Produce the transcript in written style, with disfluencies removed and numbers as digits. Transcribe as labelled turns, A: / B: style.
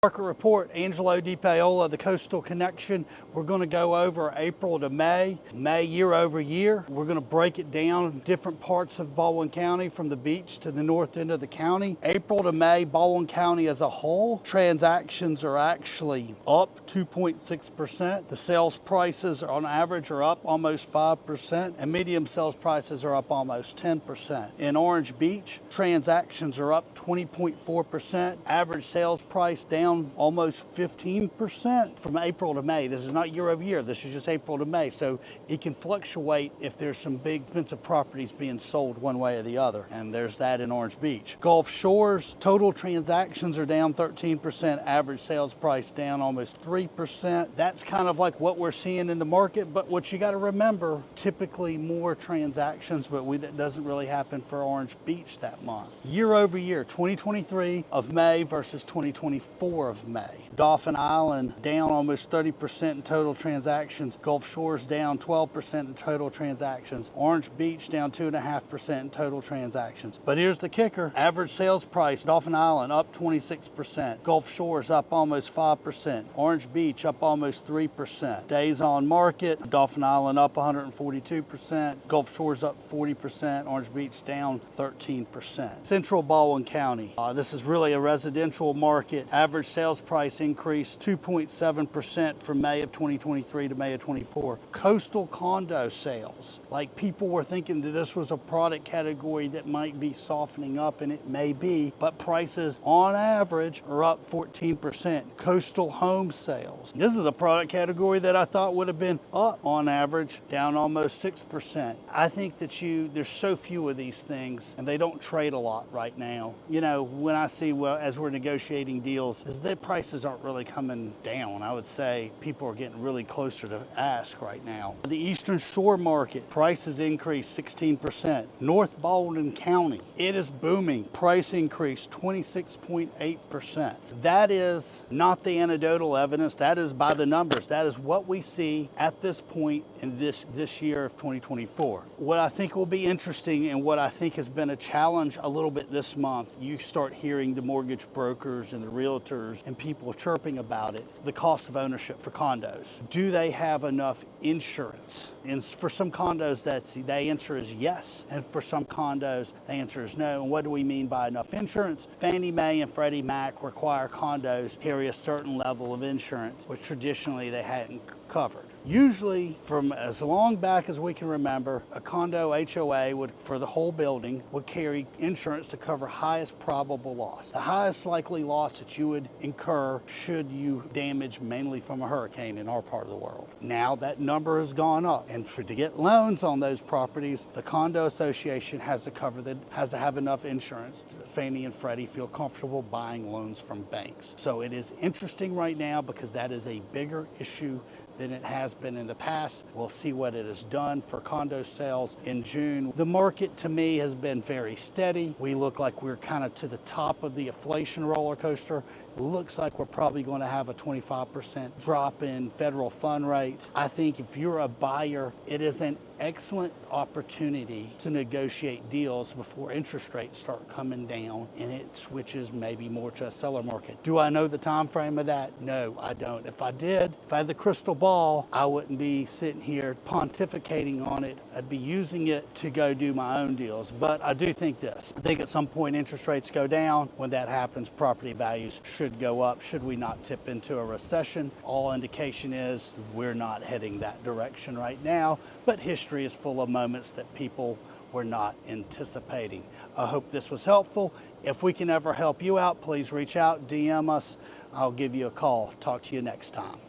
A: Market report, Angelo DePaola, the Coastal Connection. We're going to go over April to May year over year. We're going to break it down different parts of Baldwin County from the beach to the north end of the county. April to May, Baldwin County as a whole, transactions are actually up 2.6%. The sales prices on average are up almost 5%, and medium sales prices are up almost 10%. In Orange Beach, transactions are up 20.4%. Average sales price down almost 15% from April to May. This is not year over year, this is just April to May. So it can fluctuate if there's some big expensive properties being sold one way or the other. And there's that in Orange Beach. Gulf Shores, total transactions are down 13%, average sales price down almost 3%. That's kind of like what we're seeing in the market, but what you got to remember, typically more transactions, but that doesn't really happen for Orange Beach that month. Year over year, 2023 of May versus 2024 of May. Dauphin Island down almost 30% in total transactions. Gulf Shores down 12% in total transactions. Orange Beach down 2.5% in total transactions. But here's the kicker. Average sales price, Dauphin Island up 26%. Gulf Shores up almost 5%. Orange Beach up almost 3%. Days on market, Dauphin Island up 142%. Gulf Shores up 40%. Orange Beach down 13%. Central Baldwin County. This is really a residential market. Average sales price increased 2.7% from May of 2023 to May of 24. Coastal condo sales, like people were thinking that this was a product category that might be softening up, and it may be, but prices on average are up 14%. Coastal home sales. This is a product category that I thought would have been up on average, down almost 6%. I think that there's so few of these things and they don't trade a lot right now. You know, when I see, well, as we're negotiating deals, is that prices aren't really coming down. I would say people are getting really closer to ask right now. The Eastern Shore market, prices increased 16%. North Baldwin County, it is booming. Price increase 26.8%. That is not the anecdotal evidence. That is by the numbers. That is what we see at this point in this year of 2024. What I think will be interesting and what I think has been a challenge a little bit this month, you start hearing the mortgage brokers and the realtors and people chirping about it, the cost of ownership for condos. Do they have enough insurance? And for some condos, the answer is yes. And for some condos, the answer is no. And what do we mean by enough insurance? Fannie Mae and Freddie Mac require condos to carry a certain level of insurance, which traditionally they hadn't covered. Usually, from as long back as we can remember, a condo HOA for the whole building would carry insurance to cover highest probable loss. The highest likely loss that you would incur should you damage mainly from a hurricane in our part of the world. Now that number has gone up, and to get loans on those properties, the condo association has to have enough insurance. Fannie and Freddie feel comfortable buying loans from banks. So it is interesting right now because that is a bigger issue than it has been in the past. We'll see what it has done for condo sales in June. The market to me has been very steady. We look like we're kind of to the top of the inflation roller coaster. Looks like we're probably going to have a 25% drop in federal fund rate. I think if you're a buyer, it is an excellent opportunity to negotiate deals before interest rates start coming down and it switches maybe more to a seller market. Do I know the time frame of that? No, I don't. If I did, if I had the crystal ball, I wouldn't be sitting here pontificating on it. I'd be using it to go do my own deals. But I do think this. I think at some point interest rates go down. When that happens, property values should go up. Should we not tip into a recession? All indication is we're not heading that direction right now, but history is full of moments that people were not anticipating. I hope this was helpful. If we can ever help you out, please reach out, DM us. I'll give you a call. Talk to you next time.